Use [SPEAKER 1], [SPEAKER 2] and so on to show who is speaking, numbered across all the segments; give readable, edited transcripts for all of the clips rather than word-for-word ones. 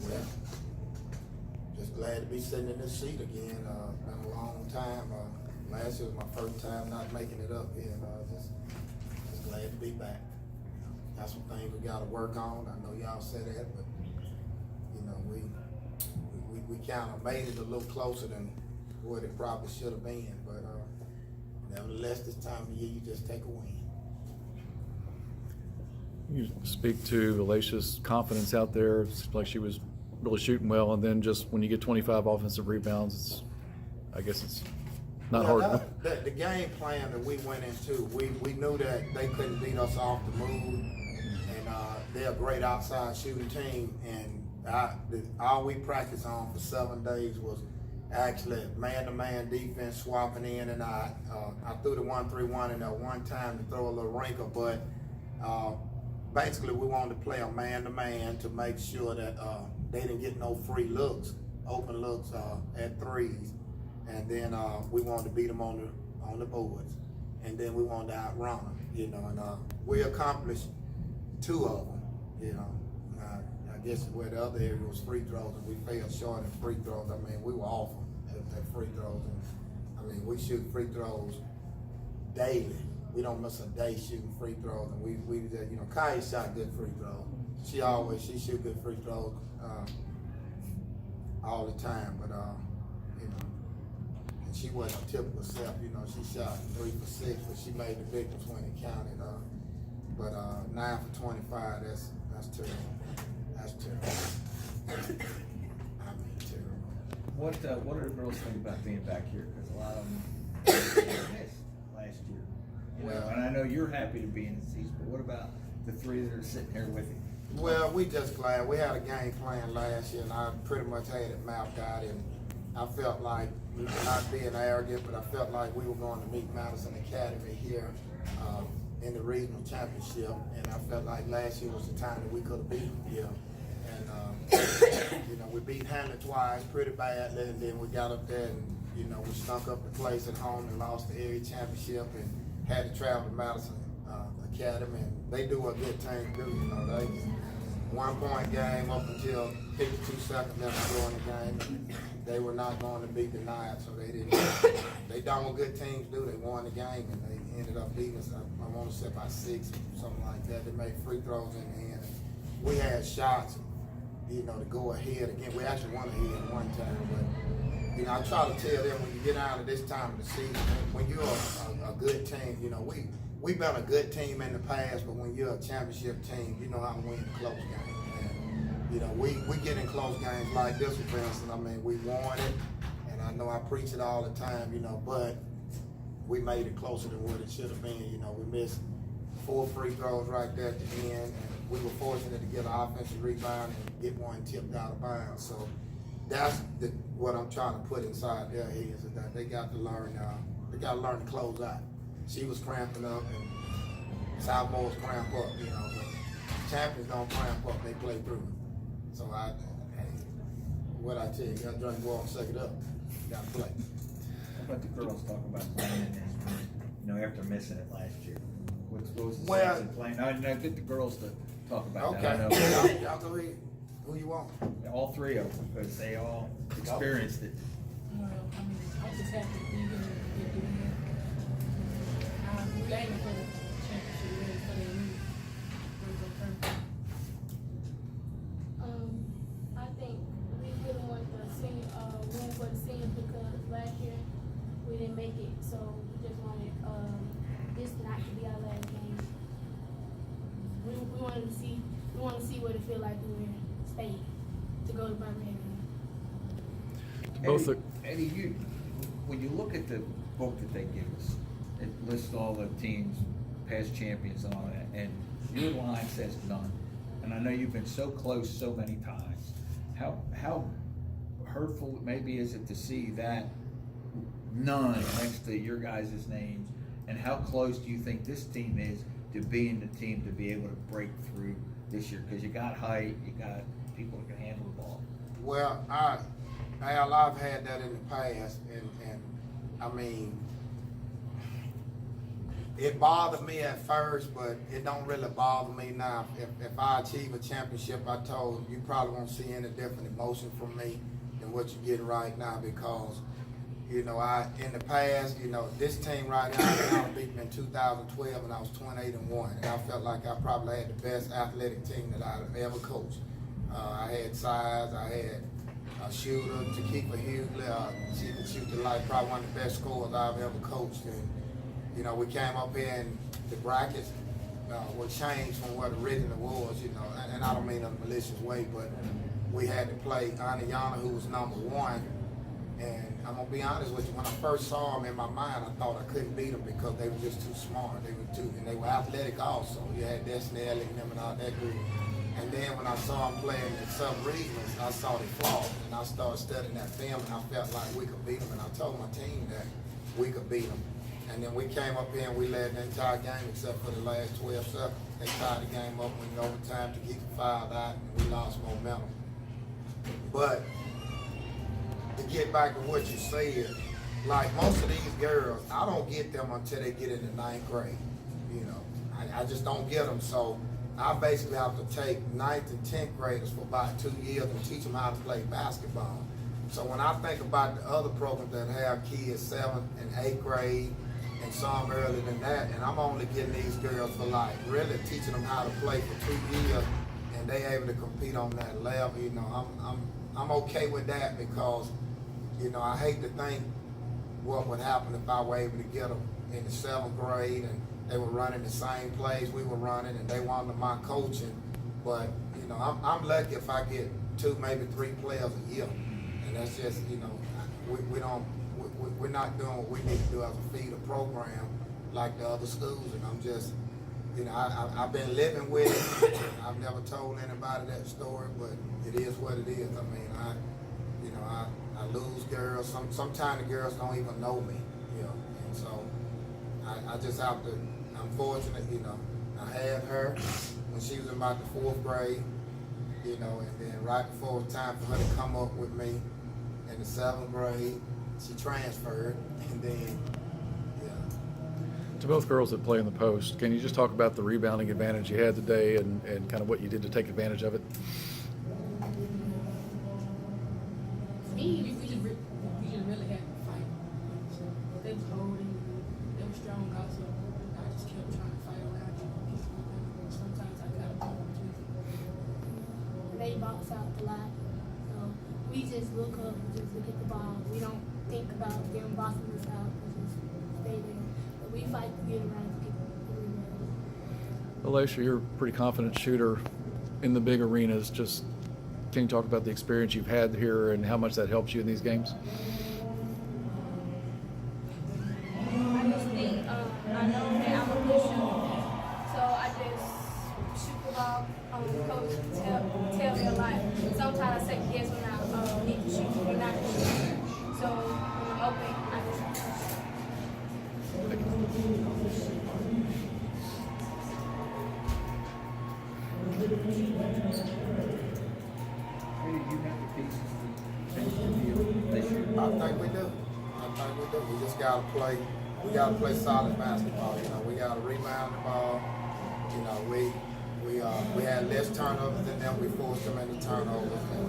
[SPEAKER 1] Well, just glad to be sitting in this seat again. Been a long time. Last year was my first time not making it up here. Just glad to be back. Got some things we got to work on. I know y'all said that, but you know we kind of made it a little closer than what it probably should have been. But nevertheless, this time of year, you just take a win.
[SPEAKER 2] You speak to Alicia's confidence out there. It's like she was really shooting well, and then just when you get 25 offensive rebounds, I guess it's not hard.
[SPEAKER 1] The game plan that we went into, we knew that they couldn't beat us off the move, and they're a great outside shooting team. And all we practiced on for 7 days was actually man-to-man defense, swapping in and out. I threw the 1-3-1 in there one time to throw a little wrinkle, but basically we wanted to play a man-to-man to make sure that they didn't get no free looks, open looks at threes. And then we wanted to beat them on the boards. And then we wanted to outrun them, you know. And we accomplished 2 of them, you know. I guess where the other area was free throws, and we fell short in free throws. I mean, we were awful at free throws. And I mean, we shoot free throws daily. We don't miss a day shooting free throws. And we you know, Kai shot good free throws. She shoot good free throws all the time. But you know, and she wasn't a typical self. You know, she shot 3 for 6, but she made the big ones when it counted. But 9 for 25. That's terrible. That's terrible. I mean, terrible.
[SPEAKER 3] What do the girls think about being back here? Because a lot of them missed last year. You know, and I know you're happy to be in the season, but what about the 3 that are sitting here with you?
[SPEAKER 1] Well, we just glad. We had a game plan last year, and I pretty much had it mapped out, and I felt like, not being arrogant, but I felt like we were going to meet Madison Academy here in the regional championship, and I felt like last year was the time that we could have beat them here. And you know, we beat Hamlet twice pretty badly, and then we got up there and, you know, we stunk up the place at home and lost the area championship and had to travel to Madison Academy. And they do what good teams do, you know. They 1-point game up until 52 seconds left to go in the game. They were not going to be denied, so they didn't. They done what good teams do. They won the game, and they ended up beating us. I want to say by 6 or something like that. They made free throws in the end. We had shots, you know, to go ahead again. We actually won ahead one time, but you know, I try to tell them when you get out of this time of the season, when you're a good team, you know, we've been a good team in the past, but when you're a championship team, you know how to win a close game. And, you know, we get in close games like this one, for instance. I mean, we won it, and I know I preach it all the time, you know, but we made it closer than what it should have been. You know, we missed 4 free throws right there at the end, and we were fortunate to get an offensive rebound and get one tipped out of bounds. So that's what I'm trying to put inside their heads, is that they got to learn. They got to learn to close out. She was cramping up, and sophomores cramp up, you know. But champions don't cramp up; they play through it. So what I tell you, got to drink water and suck it up. You got to play.
[SPEAKER 3] How about the girls talk about playing in this? You know, after missing it last year, what was the sense of playing? No, get the girls to talk about that. I know.
[SPEAKER 1] Y'all go ahead. Who you want?
[SPEAKER 3] All 3 of them, because they all experienced it.
[SPEAKER 4] Well, I mean, I'm just happy to be here and get it in. We're aiming for the championship, really, for the league.
[SPEAKER 5] I think we really want the senior win for the seniors, because last year we didn't make it, so we just wanted this not to be our last game. We wanted to see what it feel like when we're state to go to Birmingham.
[SPEAKER 3] Eddie, when you look at the book that they give us, it lists all the teams, past champions and all that, and your line says none. And I know you've been so close so many times. How hurtful maybe is it to see that none next to your guys' names, and how close do you think this team is to being the team to be able to break through this year? Because you got height, you got people that can handle the ball.
[SPEAKER 1] Well, I've had that in the past, and I mean, It bothered me at first, but it don't really bother me now. If I achieve a championship, I told you probably won't see any different emotion from me than what you're getting right now, because you know, in the past, you know, this team right now, beat me in 2012 and I was 28-1, and I felt like I probably had the best athletic team that I've ever coached. I had size, I had a shooter, Takika Hughley, she could shoot the light, probably one of the best scorers I've ever coached. And you know, we came up here and the brackets were changed from what originally was, you know, and I don't mean in a malicious way, but we had to play Oneonta, who was number 1. And I'm gonna be honest with you, when I first saw them in my mind, I thought I couldn't beat them because they were just too smart. And they were athletic also. You had Destiny Elliott and them and all that group. And then when I saw them playing in sub-regionals, I saw the flaws. And I started studying that film, and I felt like we could beat them. And I told my team that we could beat them. And then we came up here and we led the entire game except for the last 12 seconds. They tied the game up, went in overtime to keep the foul out, and we lost momentum. But to get back to what you said, like most of these girls, I don't get them until they get into 9th grade. You know, I just don't get them. So I basically have to take 9th and 10th graders for about 2 years and teach them how to play basketball. So when I think about the other programs that have kids 7th and 8th grade and some earlier than that, and I'm only getting these girls for like really teaching them how to play for 2 years, and they able to compete on that level. You know, I'm okay with that, because you know, I hate to think what would happen if I were able to get them in the 7th grade and they were running the same plays we were running and they wanted my coaching. But, you know, I'm lucky if I get 2, maybe 3 players a year. And that's just, you know, we're not doing what we need to do as a feeder program like the other schools. And I'm just, you know, I've been living with it. I've never told anybody that story, but it is what it is. I mean, I lose girls. Sometimes the girls don't even know me, you know. And so I just have to, I'm fortunate, you know. I had her when she was in about the 4th grade, you know, and then right before it was time for her to come up with me in the 7th grade, she transferred, and then, yeah.
[SPEAKER 2] To both girls that play in the post, can you just talk about the rebounding advantage you had today and kind of what you did to take advantage of it?
[SPEAKER 4] We just really had to fight. They was holding, they were strong also. I just kept trying to fight around you. Sometimes I got a problem too.
[SPEAKER 5] They box out a lot. So we just look up and just look at the ball. We don't think about them boxing us out. We just stay there. But we fight to get around the people.
[SPEAKER 2] Alicia, you're a pretty confident shooter in the big arenas. Just can you talk about the experience you've had here and how much that helps you in these games?
[SPEAKER 5] I just think, I know that I'm a good shooter. So I just shoot the ball. Coach tell me a lot. Sometimes I second guess when I need to shoot or not to shoot. So when I'm open, I just shoot.
[SPEAKER 3] You have the pieces to change the field this year.
[SPEAKER 1] I think we do. We just gotta play. We gotta play solid basketball. You know, we gotta rebound the ball. You know, we had less turnovers than them. We forced them into turnovers, and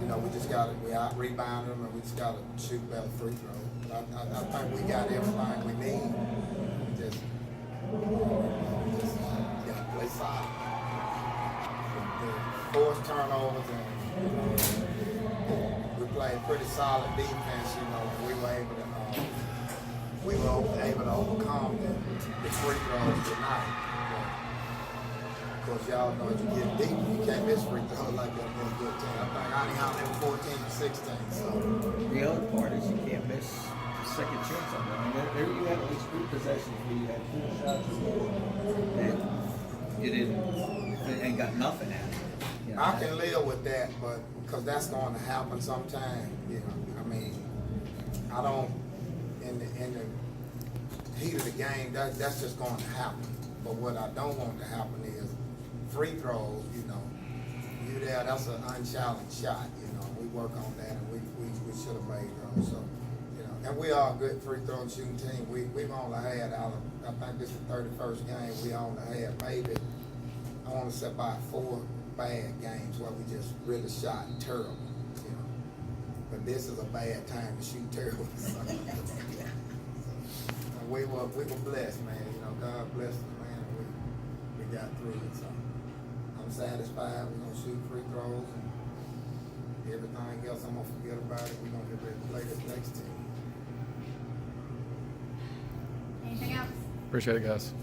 [SPEAKER 1] you know, we out rebounded them, and we just gotta shoot better free throws. I think we got everything we need. We just gotta play solid. Forced turnovers, and you know, we played pretty solid defense. You know, we were able to overcome the free throws tonight. Of course, y'all know if you get deep, you can't miss free throws like that in a good team. I think I only had 14 to 16. So
[SPEAKER 3] The other part is you can't miss a second chance on them. I mean, there you had at least 3 possessions where you had 4 shots and you didn't, and got nothing out of it. You know,
[SPEAKER 1] I can live with that, but because that's going to happen sometime. You know, I mean, I don't in the heat of the game. That's just going to happen. But what I don't want to happen is free throws. You know, you there. That's an unchallenged shot. You know, we work on that, and we should have made those. So, you know, and we are a good free throw shooting team. We've only had out of, I think this is the 31st game, we only had maybe, I want to say about 4 bad games where we just really shot terrible, you know. But this is a bad time to shoot terrible. So, we were blessed, man. You know, God blessed us, man, and we got through it. So I'm satisfied. We're gonna shoot free throws and everything else. I'm gonna forget about it. We're gonna get ready to play this next team.
[SPEAKER 6] Anything else?
[SPEAKER 2] Appreciate it, guys.